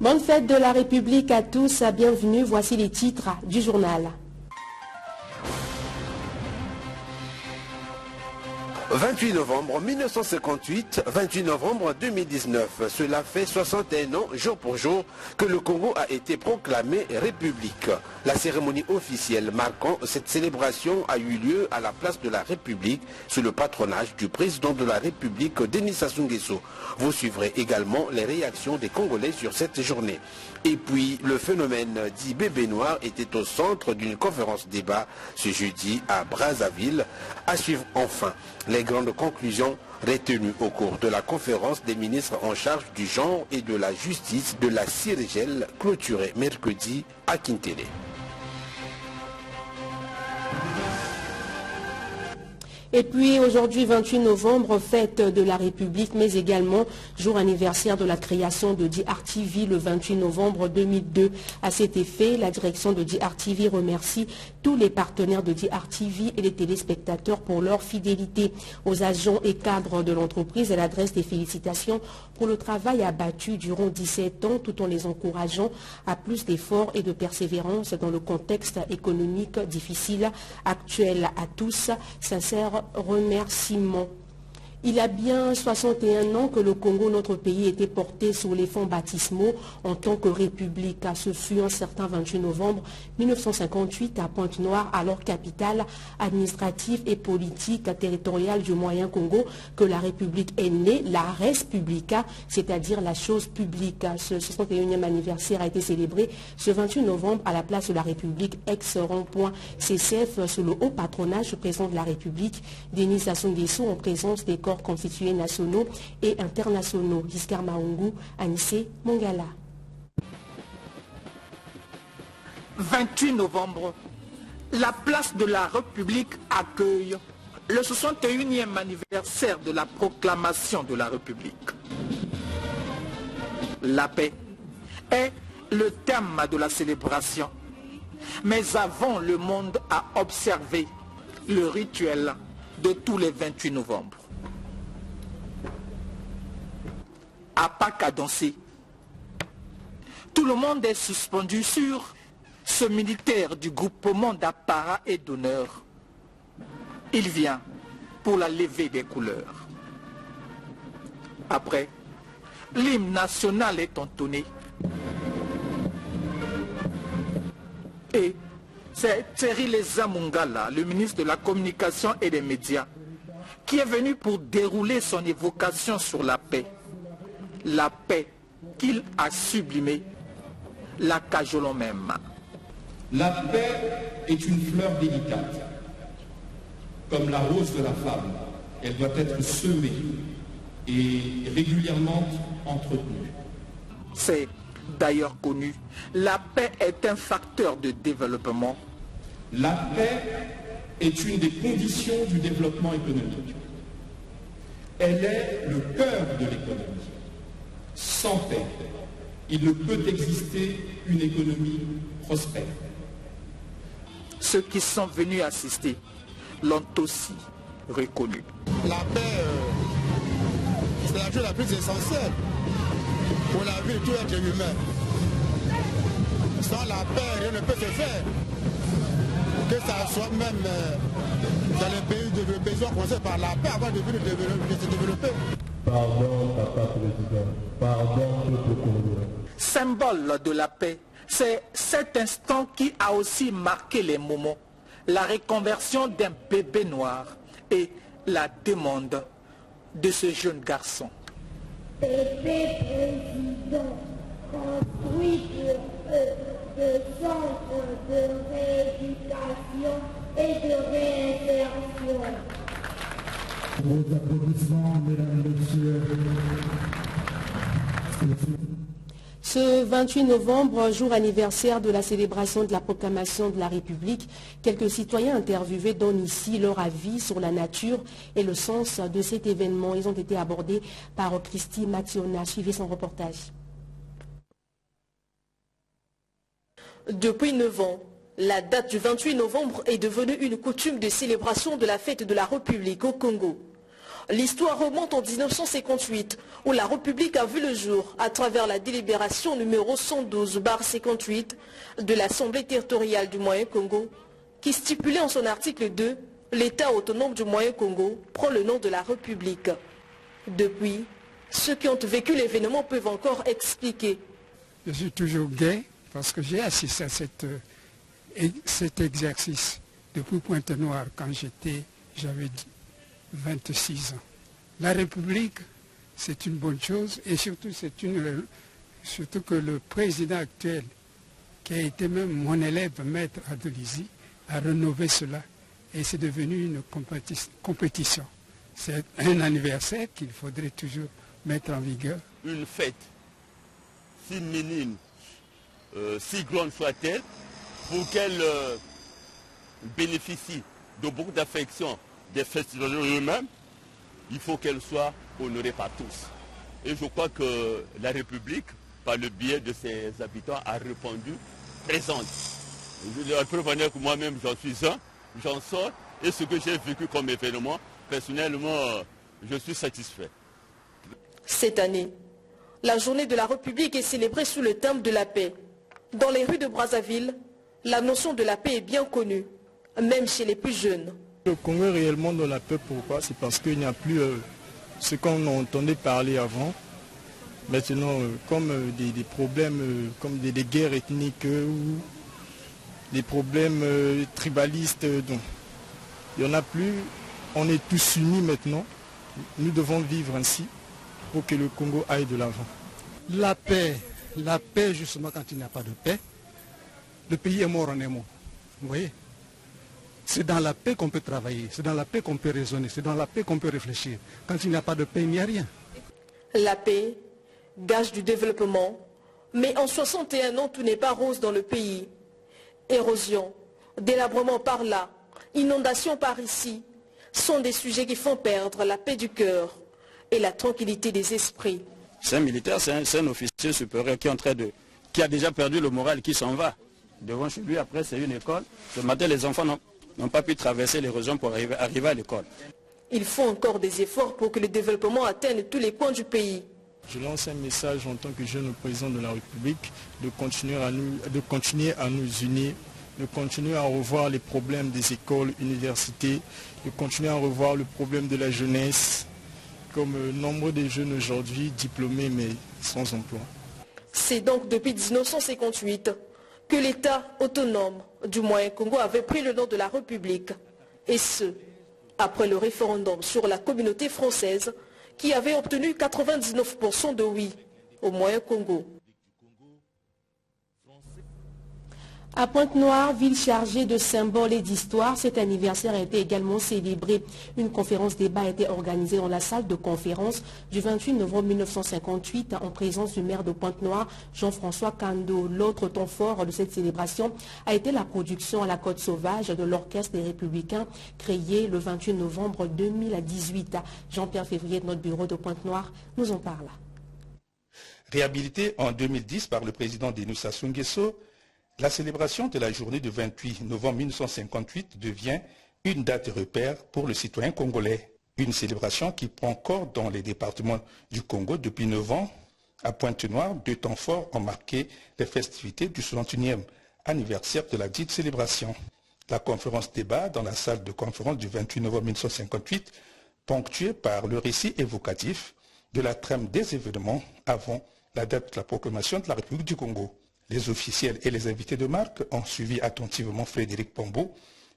Bonne fête de la République à tous, bienvenue, voici les titres du journal. 28 novembre 1958, 28 novembre 2019. Cela fait 61 ans, jour pour jour, que le Congo a été proclamé République. La cérémonie officielle marquant cette célébration a eu lieu à la place de la République, sous le patronage du président de la République, Denis Sassou Nguesso. Vous suivrez également les réactions des Congolais sur cette journée. Et puis, le phénomène dit bébé noir était au centre d'une conférence débat ce jeudi à Brazzaville. À suivre enfin les grandes conclusions retenues au cours de la conférence des ministres en charge du genre et de la justice de la CIRGEL clôturée mercredi à Kintélé. Et puis aujourd'hui 28 novembre, fête de la République, mais également jour anniversaire de la création de DRTV le 28 novembre 2002. À cet effet, la direction de DRTV remercie tous les partenaires de DRTV et les téléspectateurs pour leur fidélité. Aux agents et cadres de l'entreprise, elle adresse des félicitations pour le travail abattu durant 17 ans, tout en les encourageant à plus d'efforts et de persévérance dans le contexte économique difficile actuel. À tous, sincère remerciements. Il y a bien 61 ans que le Congo, notre pays, était porté sur les fonds baptismaux en tant que république. Ce fut un certain 28 novembre 1958 à Pointe-Noire, alors capitale administrative et politique territoriale du Moyen Congo, que la République est née, la res publica, c'est-à-dire la chose publique. Ce 61e anniversaire a été célébré ce 28 novembre à la place de la République, ex-rond-point CCF, sous le haut patronage du président de la République, Denis Sassou Nguesso, en présence des corps constitués nationaux et internationaux. Giscard Maungu, Anissé Mongala. 28 novembre, la place de la République accueille le 61e anniversaire de la proclamation de la République. La paix est le thème de la célébration, mais avant, le monde a observé le rituel de tous les 28 novembre. À pas qu'à danser. Tout le monde est suspendu sur ce militaire du groupement d'apparat et d'honneur. Il vient pour la levée des couleurs. Après, l'hymne national est entonné. Et c'est Thierry Leza Mongala, le ministre de la Communication et des Médias, qui est venu pour dérouler son évocation sur la paix. La paix qu'il a sublimée, la cajolant même. La paix est une fleur délicate. Comme la rose de la femme, elle doit être semée et régulièrement entretenue. C'est d'ailleurs connu, la paix est un facteur de développement. La paix est une des conditions du développement économique. Elle est le cœur de l'économie. Sans paix, il ne peut exister une économie prospère. Ceux qui sont venus assister l'ont aussi reconnu. La paix, c'est la chose la plus essentielle pour la vie de tout être humain. Sans la paix, rien ne peut se faire. Que ça soit même dans les pays développés, ils ont commencé par la paix avant de se développer. Pardon, Papa Président. Pardon, peuple congolais. Symbole de la paix, c'est cet instant qui a aussi marqué les moments. La reconversion d'un bébé noir et la demande de ce jeune garçon. Bébé président, construit de centres de rééducation et de réinsertion. Vos applaudissements, mesdames et messieurs. Ce 28 novembre, jour anniversaire de la célébration de la proclamation de la République, quelques citoyens interviewés donnent ici leur avis sur la nature et le sens de cet événement. Ils ont été abordés par Christy Mathiona. Suivez son reportage. Depuis 9 ans, la date du 28 novembre est devenue une coutume de célébration de la fête de la République au Congo. L'histoire remonte en 1958, où la République a vu le jour à travers la délibération numéro 112/58 de l'Assemblée territoriale du Moyen-Congo, qui stipulait en son article 2 « L'État autonome du Moyen-Congo prend le nom de la République ». Depuis, ceux qui ont vécu l'événement peuvent encore expliquer. Je suis toujours gai parce que j'ai assisté à cet exercice depuis Pointe-Noire quand j'avais 26 ans. La République, c'est une bonne chose et surtout que le président actuel, qui a été même mon élève, maître Adolisi, a rénové cela et c'est devenu une compétition. C'est un anniversaire qu'il faudrait toujours mettre en vigueur. Une fête, si minime, si grande soit-elle, pour qu'elle bénéficie de beaucoup d'affection des festivals eux-mêmes, il faut qu'elle soit honorée par tous. Et je crois que la République, par le biais de ses habitants, a répondu présente. La preuve en est que moi-même j'en suis un, j'en sors, et ce que j'ai vécu comme événement, personnellement, je suis satisfait. Cette année, la journée de la République est célébrée sous le thème de la paix. Dans les rues de Brazzaville, la notion de la paix est bien connue, même chez les plus jeunes. Le Congo est réellement dans la paix, pourquoi? C'est parce qu'il n'y a plus ce qu'on entendait parler avant. Maintenant, comme des problèmes, comme des guerres ethniques ou des problèmes tribalistes, donc, il n'y en a plus. On est tous unis maintenant. Nous devons vivre ainsi pour que le Congo aille de l'avant. La paix justement, quand il n'y a pas de paix, le pays est mort, on est mort. Vous voyez? C'est dans la paix qu'on peut travailler, c'est dans la paix qu'on peut raisonner, c'est dans la paix qu'on peut réfléchir. Quand il n'y a pas de paix, il n'y a rien. La paix, gage du développement, mais en 61 ans, tout n'est pas rose dans le pays. Érosion, délabrement par là, inondation par ici, sont des sujets qui font perdre la paix du cœur et la tranquillité des esprits. C'est un militaire, c'est un officier supérieur qui a déjà perdu le moral, qui s'en va. Devant chez lui, après c'est une école. Ce matin, les enfants n'ont pas pu traverser l'érosion pour arriver à l'école. Il faut encore des efforts pour que le développement atteigne tous les coins du pays. Je lance un message en tant que jeune président de la République de continuer à nous unir, de continuer à revoir les problèmes des écoles, universités, de continuer à revoir le problème de la jeunesse, comme nombre de jeunes aujourd'hui diplômés mais sans emploi. C'est donc depuis 1958 que l'État autonome du Moyen-Congo avait pris le nom de la République, et ce, après le référendum sur la communauté française qui avait obtenu 99% de oui au Moyen-Congo. À Pointe-Noire, ville chargée de symboles et d'histoire, cet anniversaire a été également célébré. Une conférence débat a été organisée dans la salle de conférence du 28 novembre 1958 en présence du maire de Pointe-Noire, Jean-François Kando. L'autre temps fort de cette célébration a été la production à la Côte Sauvage de l'Orchestre des Républicains créé le 28 novembre 2018. Jean-Pierre Février de notre bureau de Pointe-Noire nous en parle. Réhabilité en 2010 par le président Denis Sassou Nguesso, la célébration de la journée du 28 novembre 1958 devient une date repère pour le citoyen congolais. Une célébration qui prend corps dans les départements du Congo depuis 9 ans. À Pointe-Noire, 2 temps forts ont marqué les festivités du 61e anniversaire de la dite célébration. La conférence débat dans la salle de conférence du 28 novembre 1958, ponctuée par le récit évocatif de la trame des événements avant la date de la proclamation de la République du Congo. Les officiels et les invités de marque ont suivi attentivement Frédéric Pombo,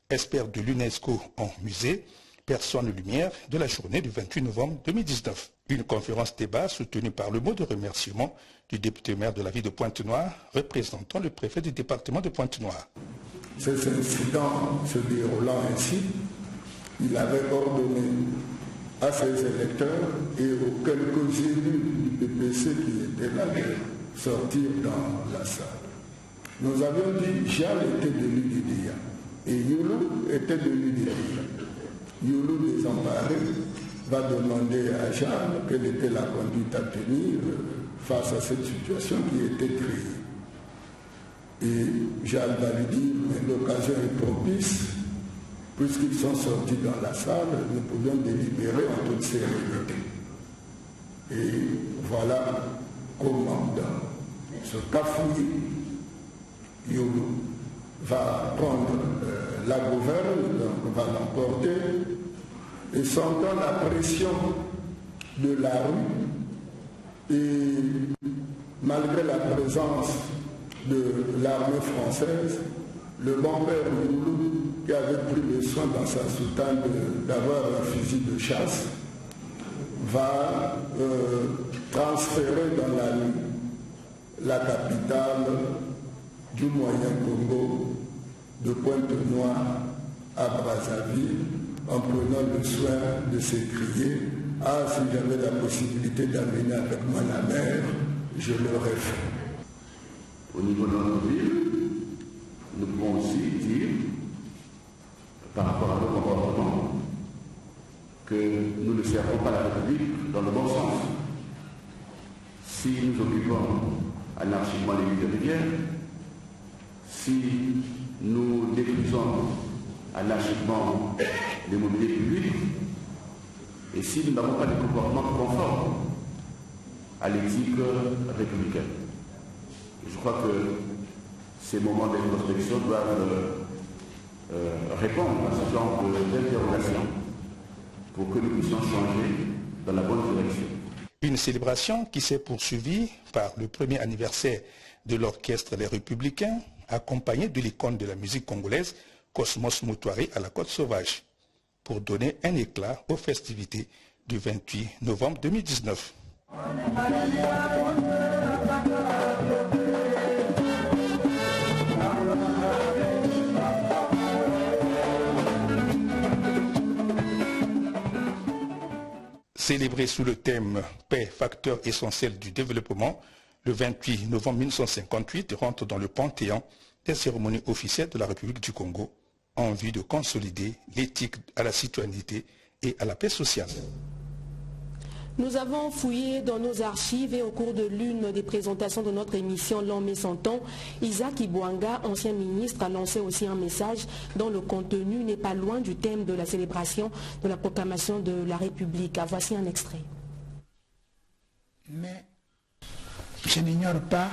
expert de l'UNESCO en musée, personne lumière de la journée du 28 novembre 2019. Une conférence débat soutenue par le mot de remerciement du député maire de la ville de Pointe-Noire, représentant le préfet du département de Pointe-Noire. Cet incident se déroulant ainsi, il avait ordonné à ses électeurs et aux quelques élus du PPC qui étaient là de sortir dans la salle. Nous avions dit Jean était de l'UDIA et Youlou était de l'UDIA. Youlou désemparé va demander à Jean quelle était la conduite à tenir face à cette situation qui était créée. Et Jean va lui dire, mais l'occasion est propice, puisqu'ils sont sortis dans la salle, nous pouvions délibérer en toute sérénité. Et voilà comment dans ce cafouillis, Youlou va prendre la gouverne, donc va l'emporter, et sentant la pression de la rue, et malgré la présence de l'armée française, le bon père Youlou, qui avait pris le soin dans sa soutane d'avoir un fusil de chasse, va transférer dans la nuit la capitale du Moyen-Congo de Pointe-Noire à Brazzaville, en prenant le soin de s'écrier « Ah, si j'avais la possibilité d'amener avec moi la mer, je l'aurais fait ». Au niveau de notre ville, nous pouvons aussi dire, par rapport à nos comportements, que nous ne servons pas la République dans le bon sens. Si nous occupons anarchiquement les lignes de rivière, si nous détruisons anarchiquement les mobiliers publics, et si nous n'avons pas de comportement conforme à l'éthique républicaine. Je crois que ces moments d'introspection doivent répondre à ce genre d'interrogations pour que nous puissions changer dans la bonne direction. Une célébration qui s'est poursuivie par le premier anniversaire de l'orchestre Les Républicains, accompagné de l'icône de la musique congolaise, Cosmos Moutouari à la Côte Sauvage, pour donner un éclat aux festivités du 28 novembre 2019. Célébré sous le thème « Paix, facteur essentiel du développement », le 28 novembre 1958 rentre dans le panthéon des cérémonies officielles de la République du Congo en vue de consolider l'éthique à la citoyenneté et à la paix sociale. Nous avons fouillé dans nos archives et au cours de l'une des présentations de notre émission L'Homme et son temps, Isaac Ibouanga, ancien ministre, a lancé aussi un message dont le contenu n'est pas loin du thème de la célébration de la proclamation de la République. Voici un extrait. Mais je n'ignore pas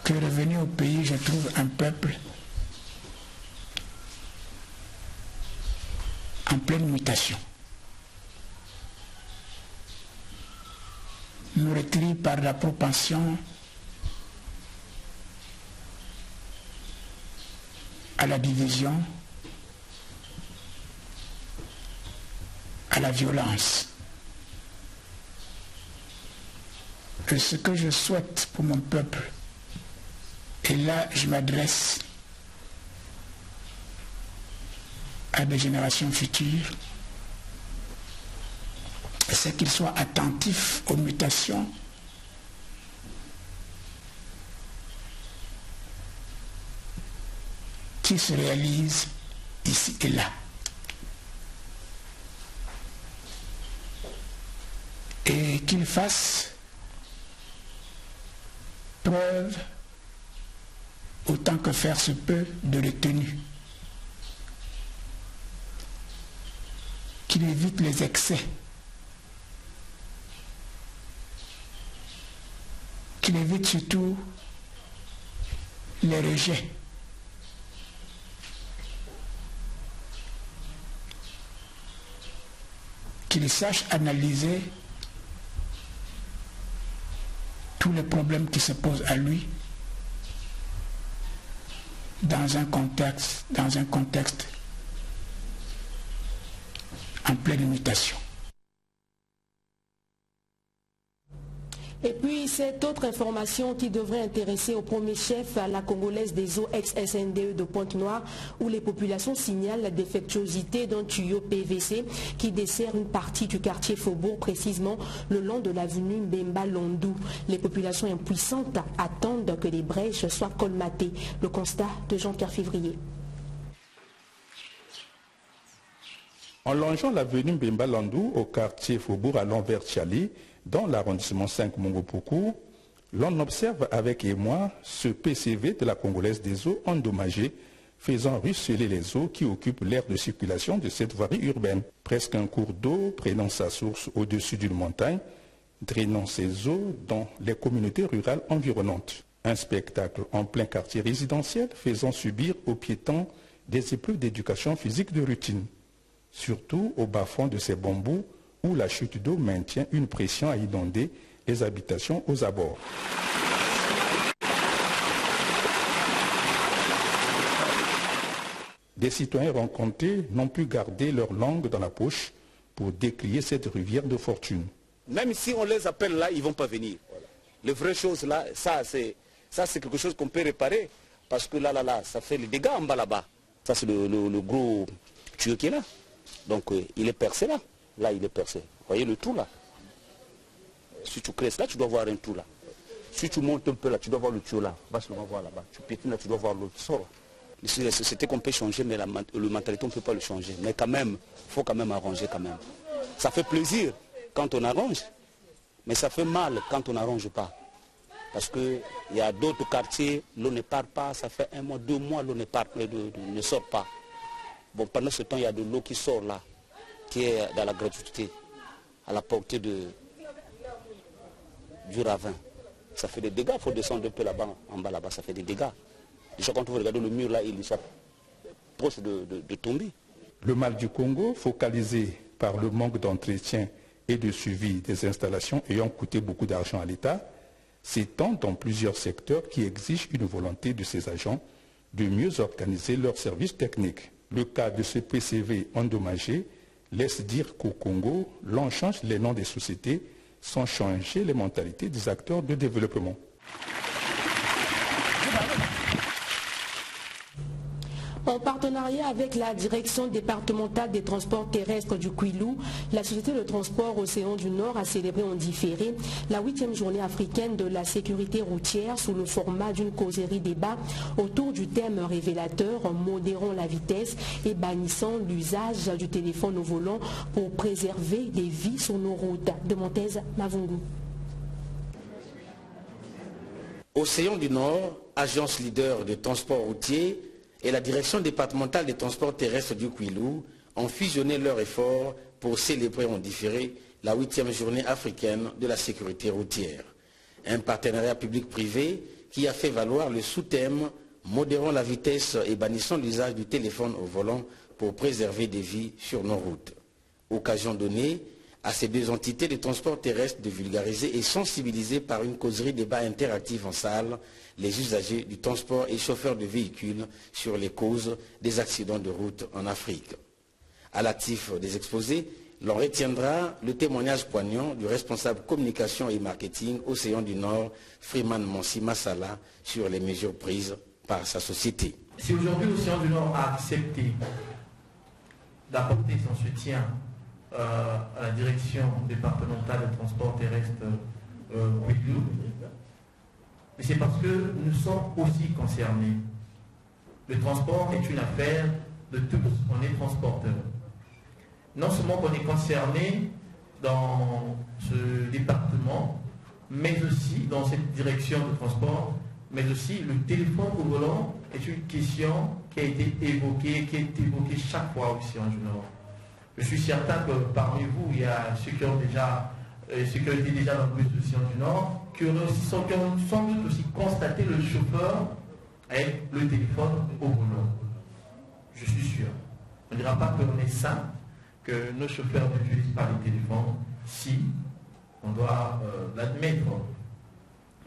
que revenu au pays, je trouve un peuple en pleine mutation. Meurtri par la propension à la division, à la violence. Et ce que je souhaite pour mon peuple, et là je m'adresse à des générations futures, c'est qu'ils soient attentifs aux mutations qui se réalisent ici et là. Et qu'ils fassent preuve, autant que faire se peut, de retenue. Qu'il évite les excès. Qu'il évite surtout les rejets. Qu'il sache analyser tous les problèmes qui se posent à lui dans un contexte en pleine mutation. Et puis cette autre information qui devrait intéresser au premier chef la Congolaise des eaux ex-SNDE de Pointe-Noire, où les populations signalent la défectuosité d'un tuyau PVC qui dessert une partie du quartier Faubourg, précisément le long de l'avenue Mbemba Londou. Les populations impuissantes attendent que les brèches soient colmatées. Le constat de Jean-Pierre Février. En longeant l'avenue Mbemba Londou au quartier Faubourg allant vers Tchali, dans l'arrondissement 5 Mongopoku, l'on observe avec émoi ce PCV de la Congolaise des eaux endommagé faisant ruisseler les eaux qui occupent l'aire de circulation de cette voirie urbaine. Presque un cours d'eau prenant sa source au-dessus d'une montagne, drainant ses eaux dans les communautés rurales environnantes. Un spectacle en plein quartier résidentiel faisant subir aux piétons des épreuves d'éducation physique de routine, surtout au bas-fond de ces bambous où la chute d'eau maintient une pression à inonder les habitations aux abords. Des citoyens rencontrés n'ont pu garder leur langue dans la poche pour décrier cette rivière de fortune. Même si on les appelle là, ils ne vont pas venir. Les vraies choses là, ça c'est quelque chose qu'on peut réparer. Parce que là, ça fait les dégâts en bas là-bas. Ça c'est le gros tuyau qui est là. Donc il est percé là. Là il est percé. Vous voyez le trou là. Si tu creuses là, tu dois voir un trou là. Si tu montes un peu là, tu dois voir le tuyau là. Va se le voir là-bas. Tu piétines là, tu dois voir l'autre sort. C'est la société qu'on peut changer, mais le mentalité, on ne peut pas le changer. Mais quand même, il faut quand même arranger quand même. Ça fait plaisir quand on arrange, mais ça fait mal quand on n'arrange pas. Parce qu'il y a d'autres quartiers, l'eau ne part pas, ça fait 1 mois, 2 mois, l'eau ne sort pas. Bon, pendant ce temps, il y a de l'eau qui sort là, qui est dans la gratuité, à la portée du ravin. Ça fait des dégâts, il faut descendre un peu là-bas, en bas là-bas, ça fait des dégâts. Déjà quand vous regardez le mur là, il est proche de tomber. Le mal du Congo, focalisé par le manque d'entretien et de suivi des installations ayant coûté beaucoup d'argent à l'État, s'étend dans plusieurs secteurs qui exigent une volonté de ces agents de mieux organiser leurs services techniques. Le cas de ce PCV endommagé laisse dire qu'au Congo, l'on change les noms des sociétés sans changer les mentalités des acteurs de développement. En partenariat avec la direction départementale des transports terrestres du Kwilu, la société de transport Océan du Nord a célébré en différé la 8e journée africaine de la sécurité routière sous le format d'une causerie débat autour du thème révélateur modérant la vitesse et bannissant l'usage du téléphone au volant pour préserver des vies sur nos routes. De Montez Mavungu. Océan du Nord, agence leader de transport routier, et la direction départementale des transports terrestres du Kwilu ont fusionné leurs efforts pour célébrer en différé la 8e journée africaine de la sécurité routière. Un partenariat public-privé qui a fait valoir le sous-thème « Modérant la vitesse et bannissant l'usage du téléphone au volant pour préserver des vies sur nos routes ». Occasion donnée à ces deux entités de transport terrestre de vulgariser et sensibiliser par une causerie débat interactive en salle les usagers du transport et chauffeurs de véhicules sur les causes des accidents de route en Afrique. À l'actif des exposés, l'on retiendra le témoignage poignant du responsable communication et marketing Océan du Nord, Freeman Monsi Massala, sur les mesures prises par sa société. Si aujourd'hui Océan du Nord a accepté d'apporter son soutien à la direction départementale des transports terrestres Kwilu, mais c'est parce que nous sommes aussi concernés. Le transport est une affaire de tous, on est transporteurs. Non seulement qu'on est concerné dans ce département, mais aussi dans cette direction de transport, mais aussi le téléphone au volant est une question qui a été évoquée, chaque fois aussi en Nord. Je suis certain que parmi vous, il y a ceux qui ont été déjà dans le bus de Sion du Nord, qui ont sans doute aussi constaté le chauffeur avec le téléphone au volant. Je suis sûr. On ne dira pas qu'on est sain, que nos chauffeurs n'utilisent pas les téléphones, si, on doit l'admettre.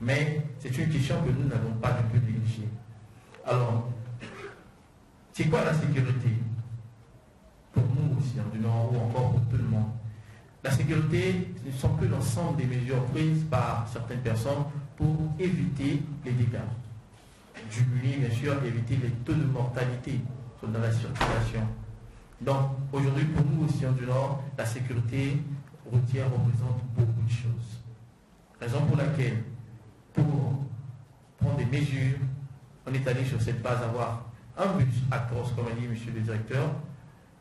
Mais c'est une question que nous n'avons pas du tout négligée. Alors, c'est quoi la sécurité? Pour nous aussi, du Nord, ou encore pour tout le monde. La sécurité ne sont que l'ensemble des mesures prises par certaines personnes pour éviter les dégâts. Diminuer, bien sûr, éviter les taux de mortalité dans la circulation. Donc, aujourd'hui, pour nous aussi, du Nord, la sécurité routière représente beaucoup de choses. Raison pour laquelle, pour prendre des mesures, on est allé sur cette base avoir un bus atroce, comme a dit monsieur le directeur,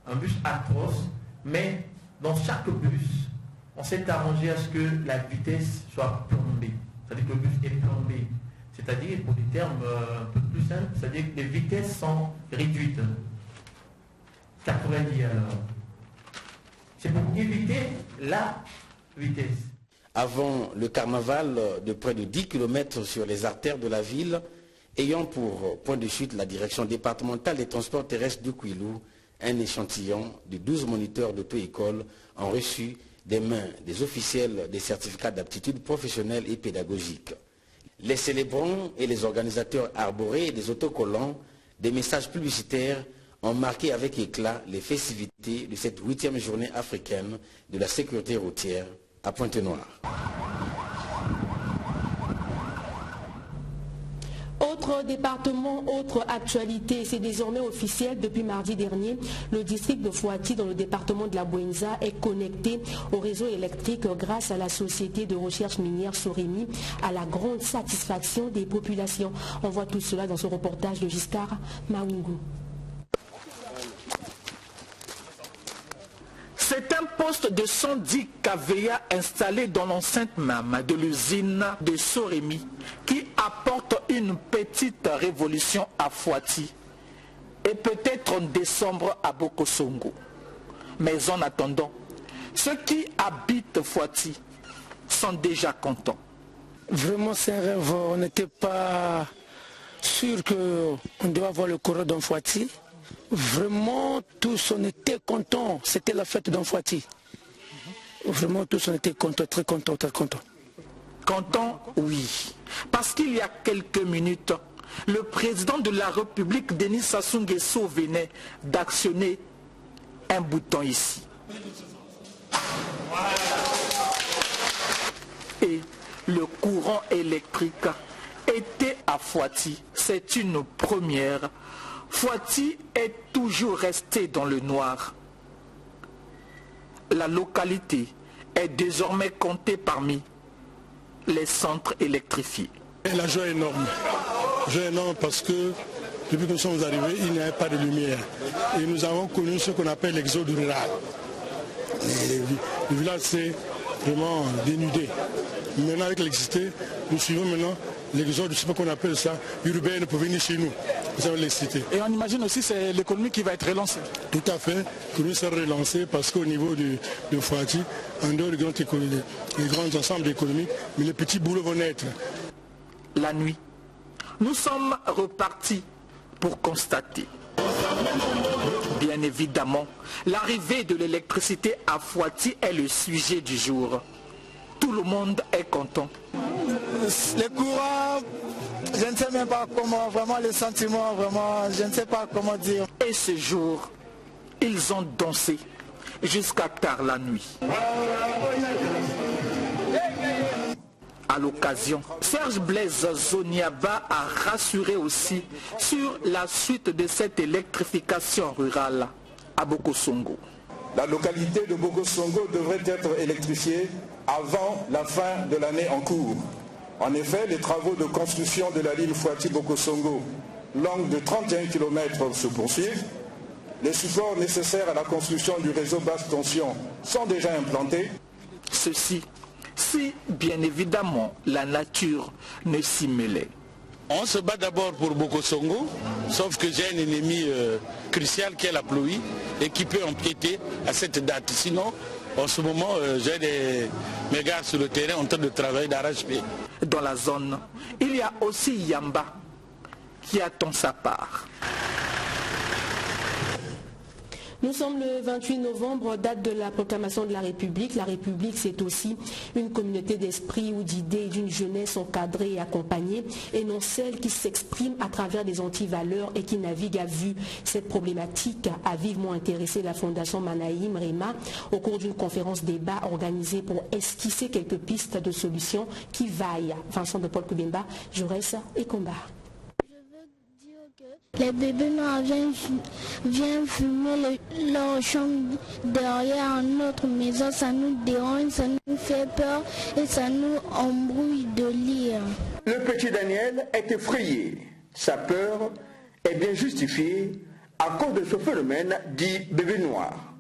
un bus atroce, mais dans chaque bus, on s'est arrangé à ce que la vitesse soit plombée. C'est-à-dire que le bus est plombé. C'est-à-dire, pour des termes un peu plus simples, c'est-à-dire que les vitesses sont réduites. 90 à l'heure. C'est pour éviter la vitesse. Avant le carnaval de près de 10 km sur les artères de la ville, ayant pour point de chute la direction départementale des transports terrestres du Kouilou, un échantillon de 12 moniteurs d'auto-école ont reçu des mains des officiels des certificats d'aptitude professionnelle et pédagogique. Les célébrants et les organisateurs arborés des autocollants, des messages publicitaires ont marqué avec éclat les festivités de cette 8e journée africaine de la sécurité routière à Pointe-Noire. Autre département, autre actualité, c'est désormais officiel depuis mardi dernier. Le district de Fouati dans le département de la Bouenza est connecté au réseau électrique grâce à la société de recherche minière Soremi, à la grande satisfaction des populations. On voit tout cela dans ce reportage de Giscard Maungu. C'est un poste de 110 kVA installé dans l'enceinte même de l'usine de Soremi qui apporte une petite révolution à Fouati et peut-être en décembre à Bokosongo. Mais en attendant, ceux qui habitent Fouati sont déjà contents. Vraiment c'est un rêve, on n'était pas sûr qu'on devait avoir le courant dans Fouati. Vraiment, tous on était contents. C'était la fête dans Fouati. Vraiment, tous on était contents, très contents, très contents. Contents, oui. Parce qu'il y a quelques minutes, le président de la République, Denis Sassou Nguesso, venait d'actionner un bouton ici. Et le courant électrique était à Fouati. C'est une première. Fouati est toujours resté dans le noir. La localité est désormais comptée parmi les centres électrifiés. La joie est énorme. Joie énorme parce que depuis que nous sommes arrivés, il n'y avait pas de lumière. Et nous avons connu ce qu'on appelle l'exode rural. Le village s'est vraiment dénudé. Maintenant avec l'électricité, nous suivons maintenant l'exode, je ne sais pas qu'on appelle ça, urbaine pour venir chez nous. Et on imagine aussi que c'est l'économie qui va être relancée. Tout à fait, l'économie sera relancée parce qu'au niveau de Fouati, en dehors des grands ensembles économiques, mais les petits boulots vont naître. La nuit, nous sommes repartis pour constater. Bien évidemment, l'arrivée de l'électricité à Fouati est le sujet du jour. Tout le monde est content. Les courants, je ne sais même pas comment, vraiment les sentiments, vraiment, je ne sais pas comment dire. Et ce jour, ils ont dansé jusqu'à tard la nuit. À l'occasion, Serge Blaise Zoniaba a rassuré aussi sur la suite de cette électrification rurale à Bokosongo. La localité de Bokosongo devrait être électrifiée avant la fin de l'année en cours. En effet, les travaux de construction de la ligne Fouati-Bokosongo, longue de 31 km, se poursuivent. Les supports nécessaires à la construction du réseau basse tension sont déjà implantés. Ceci, si bien évidemment la nature ne s'y mêlait. On se bat d'abord pour Bokosongo, sauf que j'ai un ennemi crucial qui est la pluie et qui peut empiéter à cette date. Sinon, en ce moment, j'ai mes gars sur le terrain en train de travailler d'arrache-pied. Dans la zone, il y a aussi Yamba qui attend sa part. Nous sommes le 28 novembre, date de la proclamation de la République. La République, c'est aussi une communauté d'esprit ou d'idées et d'une jeunesse encadrée et accompagnée, et non celle qui s'exprime à travers des antivaleurs et qui navigue à vue. Cette problématique a vivement intéressé la Fondation Manaïm Rema au cours d'une conférence débat organisée pour esquisser quelques pistes de solutions qui vaillent. Vincent de Paul Koubemba, Jaurès et Combat. Les bébés noirs viennent fumer leur chambre derrière notre maison, ça nous dérange, ça nous fait peur et ça nous embrouille de lire. Le petit Daniel est effrayé. Sa peur est bien justifiée à cause de ce phénomène dit bébé noir.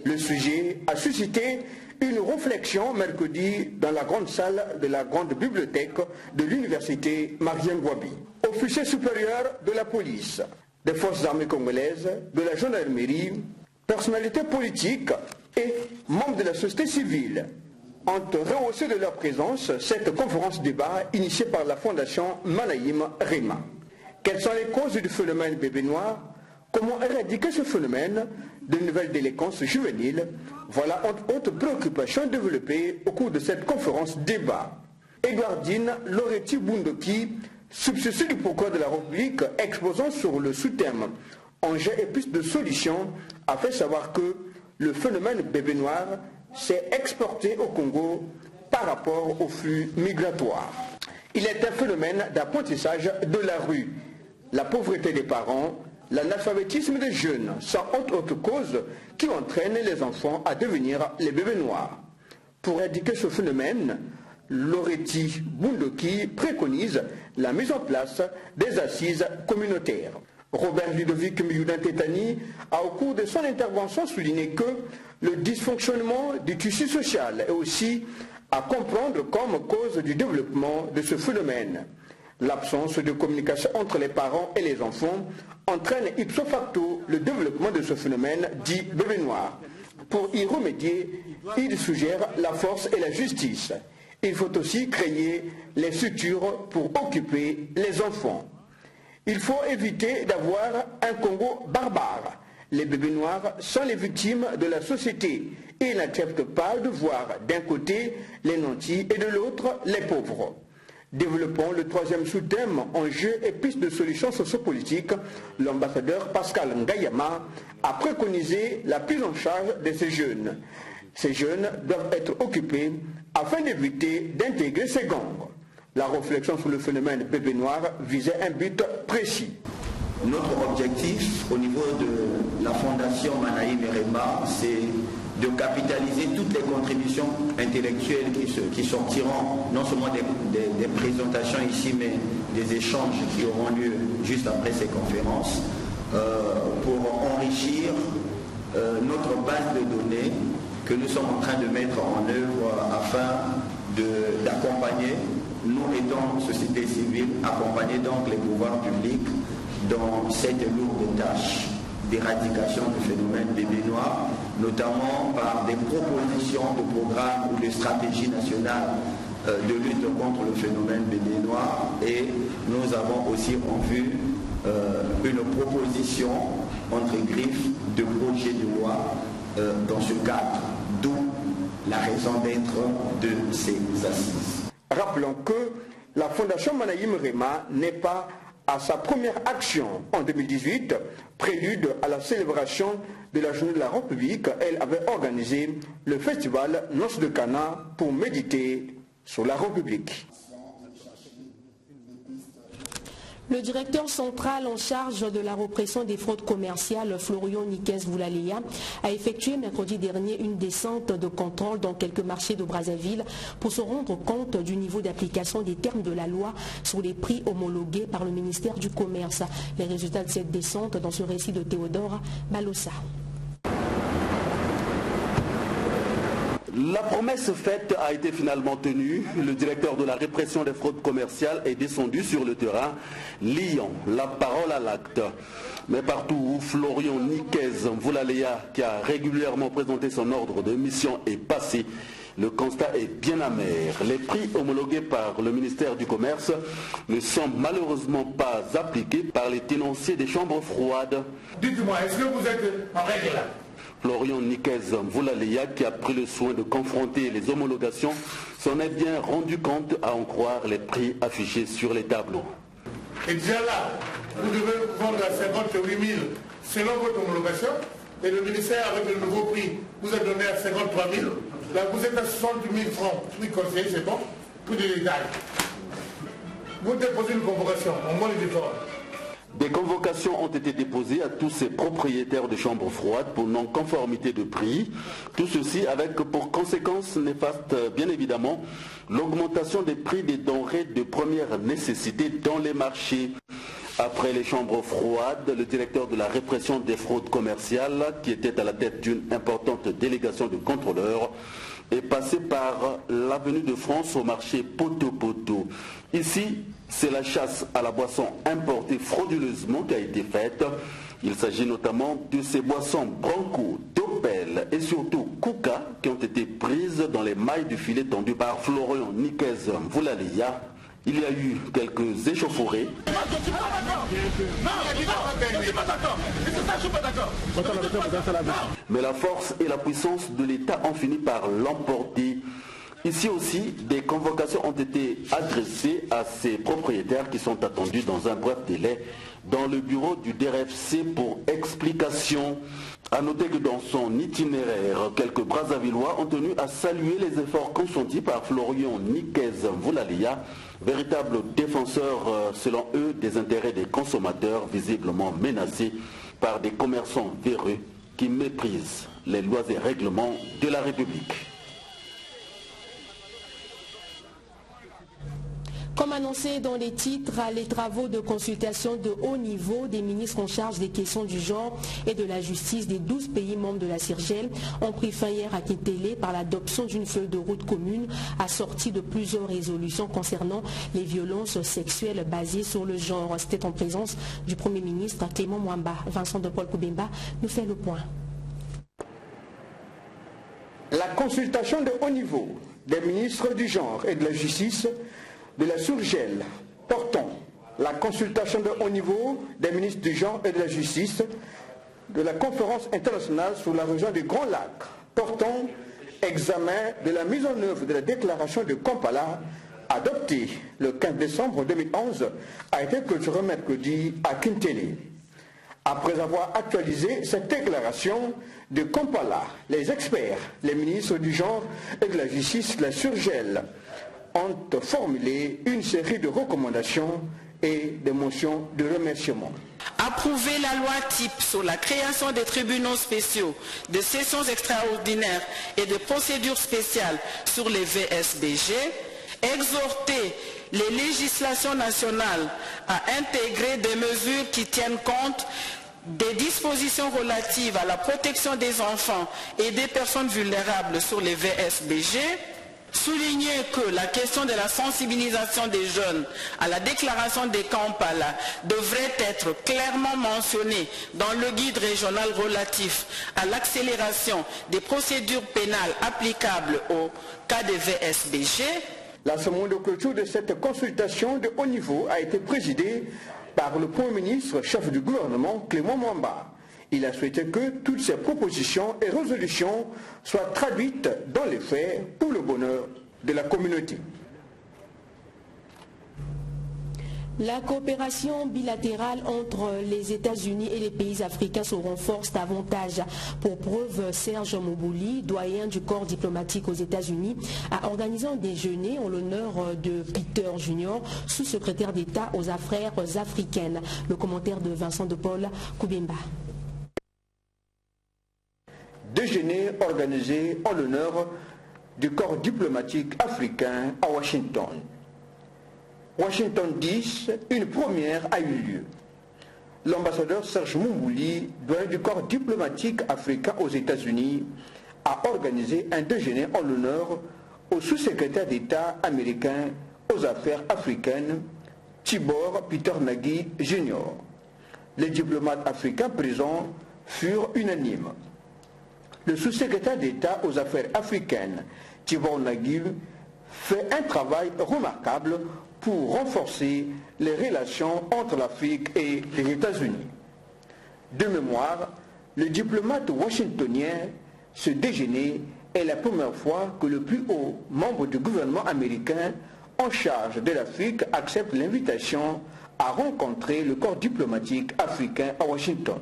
Le sujet a suscité une réflexion mercredi dans la grande salle de la grande bibliothèque de l'université Marien-Ngouabi. Officiers supérieurs de la police, des forces armées congolaises, de la gendarmerie, personnalités politiques et membres de la société civile ont rehaussé de leur présence cette conférence débat initiée par la fondation Manahim Rema. Quelles sont les causes du phénomène bébé noir? Comment éradiquer ce phénomène de nouvelles délinquances juvéniles? Voilà autre préoccupation développée au cours de cette conférence débat. Edouardine Loretti Bundoki, substitut du procureur de la République, exposant sur le sous-thème « Enjeux et pistes de solutions », a fait savoir que le phénomène bébé noir s'est exporté au Congo par rapport au flux migratoire. Il est un phénomène d'apprentissage de la rue, la pauvreté des parents, l'analphabétisme des jeunes, sans autre cause qui entraîne les enfants à devenir les bébés noirs. Pour éradiquer ce phénomène, Loretti Bundoki préconise la mise en place des assises communautaires. Robert Ludovic Miyudan-Tétani a au cours de son intervention souligné que le dysfonctionnement du tissu social est aussi à comprendre comme cause du développement de ce phénomène. L'absence de communication entre les parents et les enfants entraîne ipso facto le développement de ce phénomène dit bébé noir. Pour y remédier, il suggère la force et la justice. Il faut aussi créer les structures pour occuper les enfants. Il faut éviter d'avoir un Congo barbare. Les bébés noirs sont les victimes de la société et ils n'acceptent pas de voir d'un côté les nantis et de l'autre les pauvres. Développons le troisième sous-thème, enjeux et pistes de solutions sociopolitiques. L'ambassadeur Pascal Ngayama a préconisé la prise en charge de ces jeunes. Ces jeunes doivent être occupés afin d'éviter d'intégrer ces gangs. La réflexion sur le phénomène bébé noir visait un but précis. Notre objectif au niveau de la fondation Manahim Rema, c'est de capitaliser toutes les contributions intellectuelles qui sortiront non seulement des présentations ici, mais des échanges qui auront lieu juste après ces conférences, pour enrichir notre base de données que nous sommes en train de mettre en œuvre afin d'accompagner, nous étant société civile, accompagner donc les pouvoirs publics dans cette lourde tâche d'éradication du phénomène bébé noir, notamment par des propositions de programmes ou de stratégies nationales de lutte contre le phénomène bébé noir. Et nous avons aussi en vue une proposition entre griffes de projet de loi dans ce cadre, d'où la raison d'être de ces assises. Rappelons que la Fondation Manahim Rema n'est pas à sa première action en 2018, prélude à la célébration de la Journée de la République. Elle avait organisé le festival Noces de Cana pour méditer sur la République. Le directeur central en charge de la répression des fraudes commerciales, Florian Nikes-Voulalea, a effectué mercredi dernier une descente de contrôle dans quelques marchés de Brazzaville pour se rendre compte du niveau d'application des termes de la loi sur les prix homologués par le ministère du Commerce. Les résultats de cette descente dans ce récit de Théodore Balossa. La promesse faite a été finalement tenue. Le directeur de la répression des fraudes commerciales est descendu sur le terrain, liant la parole à l'acte. Mais partout où Florian Nikes-Voulalea, qui a régulièrement présenté son ordre de mission, est passé, le constat est bien amer. Les prix homologués par le ministère du Commerce ne sont malheureusement pas appliqués par les tenanciers des chambres froides. Dites-moi, est-ce que vous êtes en règle là? Florian Nikes-Voulalea, qui a pris le soin de confronter les homologations, s'en est bien rendu compte à en croire les prix affichés sur les tableaux. Et déjà là, vous devez vendre à 58 000 selon votre homologation, et le ministère avec le nouveau prix vous a donné à 53 000. Là, vous êtes à 60 000 francs. Oui, conseiller, c'est bon. Plus de détails. Vous déposez une convocation, au moins les efforts. Des convocations ont été déposées à tous ces propriétaires de chambres froides pour non-conformité de prix. Tout ceci avec pour conséquence néfaste, bien évidemment, l'augmentation des prix des denrées de première nécessité dans les marchés. Après les chambres froides, le directeur de la répression des fraudes commerciales, qui était à la tête d'une importante délégation de contrôleurs, est passé par l'avenue de France au marché Poto-Poto. Ici, c'est la chasse à la boisson importée frauduleusement qui a été faite. Il s'agit notamment de ces boissons Branco, Topel et surtout Kuka qui ont été prises dans les mailles du filet tendu par Florian Niquez Mvulalia. Il y a eu quelques échauffourées. Mais la force et la puissance de l'État ont fini par l'emporter. Ici aussi, des convocations ont été adressées à ces propriétaires qui sont attendus dans un bref délai dans le bureau du DRFC pour explication. A noter que dans son itinéraire, quelques Brazzavillois ont tenu à saluer les efforts consentis par Florian Niquez Mvulalia, véritable défenseur, selon eux, des intérêts des consommateurs visiblement menacés par des commerçants véreux qui méprisent les lois et règlements de la République. Comme annoncé dans les titres, les travaux de consultation de haut niveau des ministres en charge des questions du genre et de la justice des 12 pays membres de la CIRGEL ont pris fin hier à Kitele par l'adoption d'une feuille de route commune assortie de plusieurs résolutions concernant les violences sexuelles basées sur le genre. C'était en présence du Premier ministre Clément Mwamba. Vincent de Paul Koubemba nous fait le point. La consultation de haut niveau des ministres du genre et de la justice de la CIRGEL portant la consultation de haut niveau des ministres du genre et de la justice de la conférence internationale sur la région du Grand Lac portant examen de la mise en œuvre de la déclaration de Kampala adoptée le 15 décembre 2011 a été clôturée mercredi à Kitele. Après avoir actualisé cette déclaration de Kampala, les experts, les ministres du genre et de la justice de la CIRGEL ont formulé une série de recommandations et de motions de remerciement. Approuver la loi type sur la création des tribunaux spéciaux, de sessions extraordinaires et de procédures spéciales sur les VSBG, exhorter les législations nationales à intégrer des mesures qui tiennent compte des dispositions relatives à la protection des enfants et des personnes vulnérables sur les VSBG, souligner que la question de la sensibilisation des jeunes à la déclaration des Kampala devrait être clairement mentionnée dans le guide régional relatif à l'accélération des procédures pénales applicables au cas des VSBG. La cérémonie de clôture de cette consultation de haut niveau a été présidée par le Premier ministre, chef du gouvernement, Clément Mwamba. Il a souhaité que toutes ces propositions et résolutions soient traduites dans les faits pour le bonheur de la communauté. La coopération bilatérale entre les États-Unis et les pays africains se renforce davantage. Pour preuve, Serge Moubouli, doyen du corps diplomatique aux États-Unis, a organisé un déjeuner en l'honneur de Peter Junior, sous-secrétaire d'État aux affaires africaines. Le commentaire de Vincent de Paul Koubemba. Déjeuner organisé en l'honneur du corps diplomatique africain à Washington. Washington 10, une première a eu lieu. L'ambassadeur Serge Moubouli, doyen du corps diplomatique africain aux États-Unis, a organisé un déjeuner en l'honneur au sous-secrétaire d'État américain aux affaires africaines, Tibor Peter Nagy Jr. Les diplomates africains présents furent unanimes. Le sous-secrétaire d'État aux affaires africaines, Tibor Nagy, fait un travail remarquable pour renforcer les relations entre l'Afrique et les États-Unis. De mémoire, le diplomate washingtonien, ce déjeuner est la première fois que le plus haut membre du gouvernement américain en charge de l'Afrique accepte l'invitation à rencontrer le corps diplomatique africain à Washington.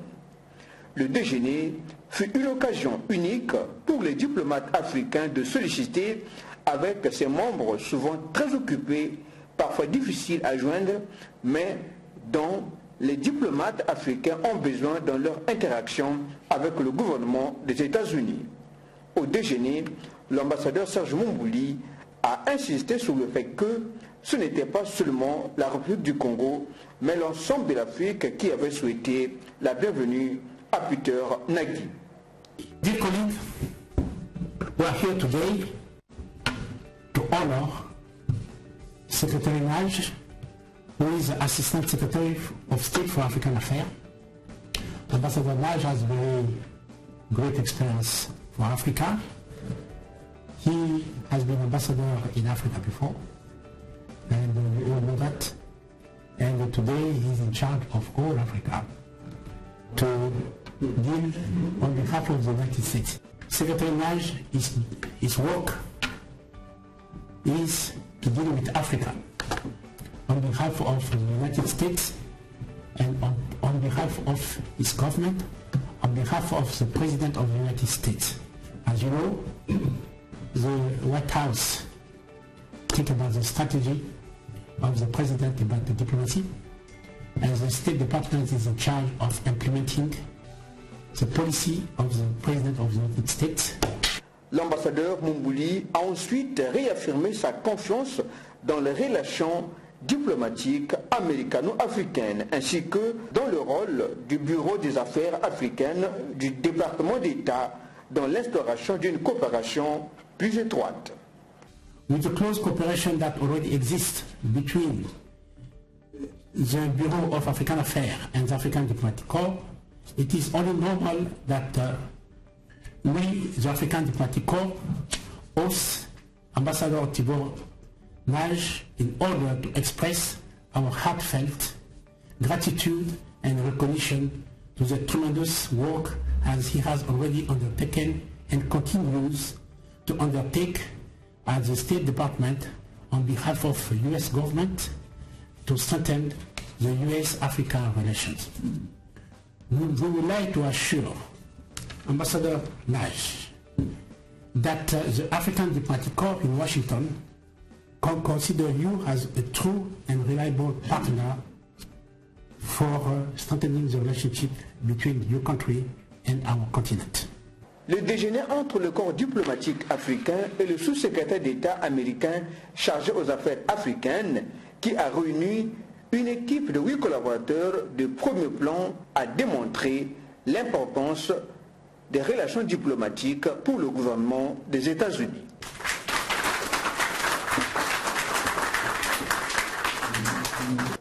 Le déjeuner fut une occasion unique pour les diplomates africains de solliciter avec ses membres souvent très occupés, parfois difficiles à joindre, mais dont les diplomates africains ont besoin dans leur interaction avec le gouvernement des États-Unis. Au déjeuner, l'ambassadeur Serge Moubouli a insisté sur le fait que ce n'était pas seulement la République du Congo, mais l'ensemble de l'Afrique qui avait souhaité la bienvenue à Peter Nagy. Dear colleagues, We are here today to honor Secretary Naj, who is Assistant Secretary of State for African Affairs. Ambassador Naj has very great experience for Africa. He has been ambassador in Africa before, and we all know that. And today he's in charge of all Africa to deal on behalf of the United States. Secretary Naj, his work is to deal with Africa on behalf of the United States and on behalf of his government, on behalf of the President of the United States. As you know, the White House think about the strategy of the President about the diplomacy, and the State Department is in charge of implementing the policy of the President of the United States. L'ambassadeur Mumbouli a ensuite réaffirmé sa confiance dans les relations diplomatiques américano-africaines ainsi que dans le rôle du Bureau des Affaires africaines du département d'État dans l'instauration d'une coopération plus étroite. With the close cooperation that already exists between the Bureau of African Affairs and the African Diplomatic Corps, it is only normal that we, the African Diplomatic Corps, host Ambassador Tibor Naj in order to express our heartfelt gratitude and recognition to the tremendous work as he has already undertaken and continues to undertake as the State Department on behalf of the U.S. government to strengthen the U.S.-Africa relations. We would like to assure Ambassador Naj that the African Diplomatic Corps in Washington consider you as a true and reliable partner for strengthening the relationship between your country and our continent. Le déjeuner entre le corps diplomatique africain et le sous-secrétaire d'État américain chargé aux affaires africaines, qui a réuni une équipe de 8 collaborateurs de premier plan, a démontré l'importance des relations diplomatiques pour le gouvernement des États-Unis.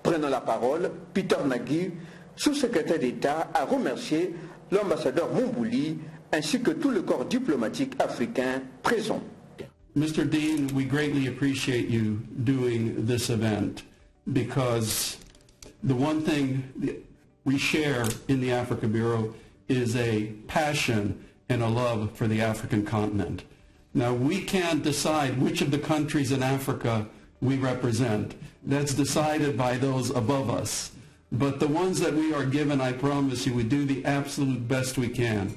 Prenant la parole, Peter Nagy, sous-secrétaire d'État, a remercié l'ambassadeur Mumbouli ainsi que tout le corps diplomatique africain présent. Mr. Dean, we greatly appreciate you doing this event because the one thing we share in the Africa Bureau is a passion and a love for the African continent. Now, we can't decide which of the countries in Africa we represent. That's decided by those above us. But the ones that we are given, I promise you, we do the absolute best we can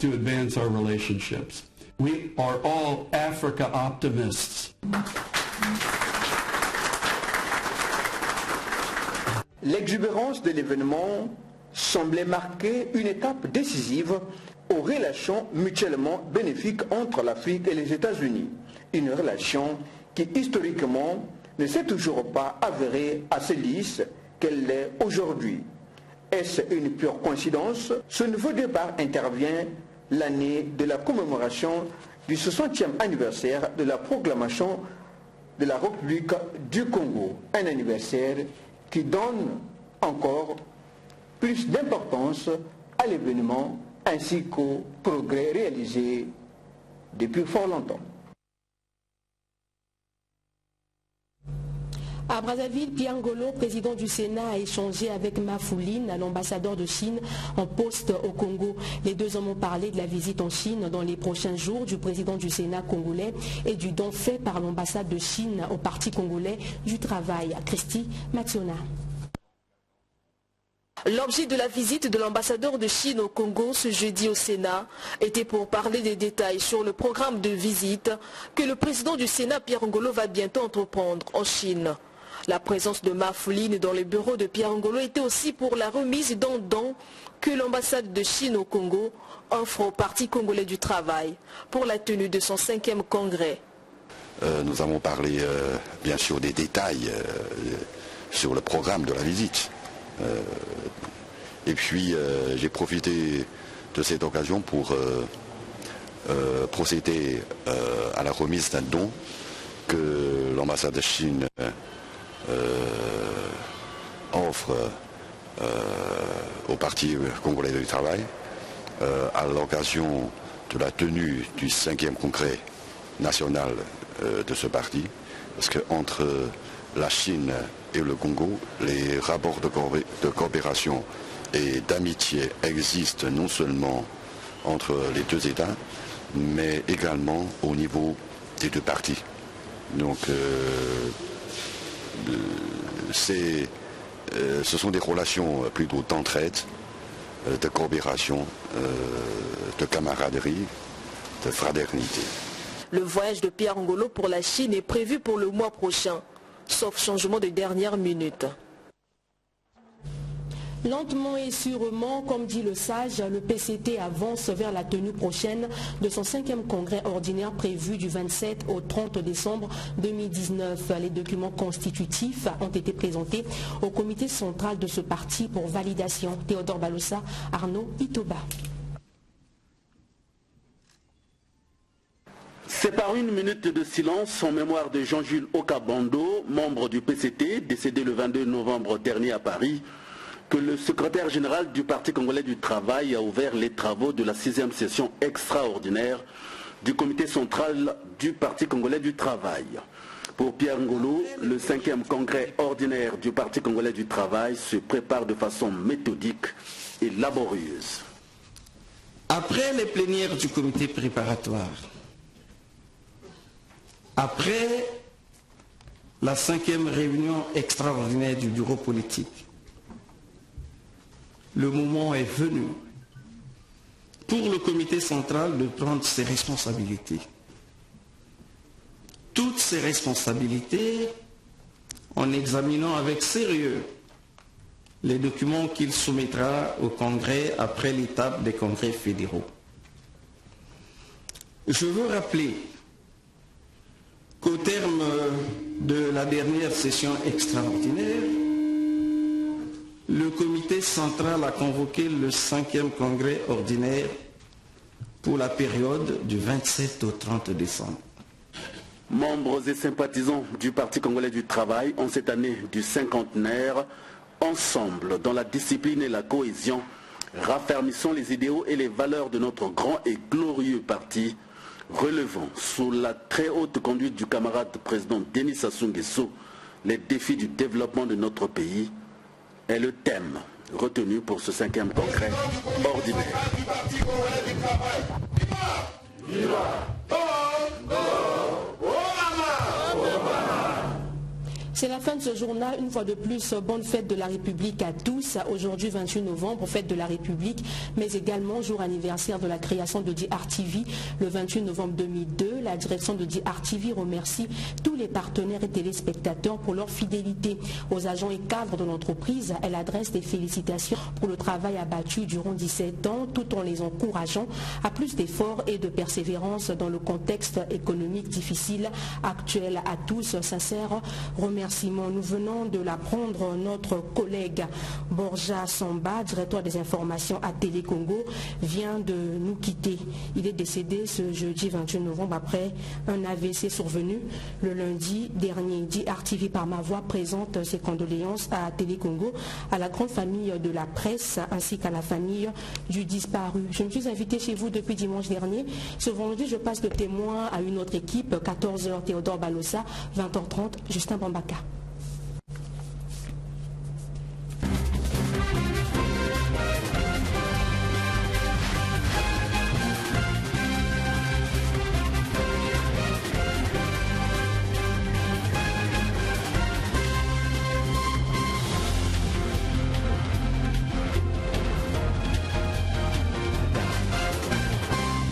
to advance our relationships. We are all Africa optimists. L'exubérance de l'événement semblait marquer une étape décisive aux relations mutuellement bénéfiques entre l'Afrique et les États-Unis. Une relation qui historiquement ne s'est toujours pas avérée assez lisse qu'elle l'est aujourd'hui. Est-ce une pure coïncidence? Ce nouveau départ intervient l'année de la commémoration du 60e anniversaire de la proclamation de la République du Congo, un anniversaire qui donne encore plus d'importance à l'événement ainsi qu'aux progrès réalisés depuis fort longtemps. À Brazzaville, Pierre Ngolo, président du Sénat, a échangé avec Mafouline, l'ambassadeur de Chine en poste au Congo. Les deux hommes ont parlé de la visite en Chine dans les prochains jours du président du Sénat congolais et du don fait par l'ambassade de Chine au Parti congolais du travail. Christy Mationa. L'objet de la visite de l'ambassadeur de Chine au Congo ce jeudi au Sénat était pour parler des détails sur le programme de visite que le président du Sénat, Pierre Ngolo, va bientôt entreprendre en Chine. La présence de Mafouline dans le bureau de Pierre Ngolo était aussi pour la remise d'un don que l'ambassade de Chine au Congo offre au Parti congolais du travail pour la tenue de son 5e congrès. Nous avons parlé bien sûr des détails sur le programme de la visite. Et puis j'ai profité de cette occasion pour procéder à la remise d'un don que l'ambassade de Chine offre au Parti congolais du travail à l'occasion de la tenue du 5e congrès national de ce parti, parce qu'entre la Chine et le Congo, les rapports de coopération et d'amitié existent non seulement entre les deux États, mais également au niveau des deux partis. Donc ce sont des relations plutôt d'entraide, de coopération, de camaraderie, de fraternité. Le voyage de Pierre Ngolo pour la Chine est prévu pour le mois prochain, sauf changement de dernière minute. Lentement et sûrement, comme dit le sage, le PCT avance vers la tenue prochaine de son 5e congrès ordinaire prévu du 27 au 30 décembre 2019. Les documents constitutifs ont été présentés au comité central de ce parti pour validation. Théodore Balossa, Arnaud Itoba. C'est par une minute de silence en mémoire de Jean-Jules Okabando, membre du PCT, décédé le 22 novembre dernier à Paris, que le secrétaire général du Parti congolais du travail a ouvert les travaux de la 6e session extraordinaire du comité central du Parti congolais du travail. Pour Pierre Ngolo, le 5e congrès ordinaire du Parti congolais du travail se prépare de façon méthodique et laborieuse. Après les plénières du comité préparatoire, après la 5e réunion extraordinaire du bureau politique, le moment est venu pour le comité central de prendre ses responsabilités. Toutes ces responsabilités en examinant avec sérieux les documents qu'il soumettra au Congrès après l'étape des congrès fédéraux. Je veux rappeler qu'au terme de la dernière session extraordinaire, le comité central a convoqué le 5e congrès ordinaire pour la période du 27 au 30 décembre. Membres et sympathisants du Parti congolais du travail en cette année du cinquantenaire, ensemble dans la discipline et la cohésion, raffermissons les idéaux et les valeurs de notre grand et glorieux parti, relevant sous la très haute conduite du camarade président Denis Sassou Nguesso les défis du développement de notre pays, est le thème retenu pour ce 5e congrès ordinaire. C'est la fin de ce journal. Une fois de plus, bonne fête de la République à tous. Aujourd'hui, 28 novembre, fête de la République, mais également jour anniversaire de la création de DRTV. Le 28 novembre 2002, la direction de DRTV remercie tous les partenaires et téléspectateurs pour leur fidélité. Aux agents et cadres de l'entreprise, elle adresse des félicitations pour le travail abattu durant 17 ans, tout en les encourageant à plus d'efforts et de persévérance dans le contexte économique difficile actuel. À tous, sincère remerciement. Nous venons de l'apprendre, notre collègue Borja Samba, directeur des informations à Télé Congo, vient de nous quitter. Il est décédé ce jeudi 28 novembre après un AVC survenu le lundi dernier. DRTV par ma voix présente ses condoléances à Télé Congo, à la grande famille de la presse ainsi qu'à la famille du disparu. Je me suis invité chez vous depuis dimanche dernier. Ce vendredi, je passe le témoin à une autre équipe, 14h Théodore Balossa, 20h30 Justin Bambaka.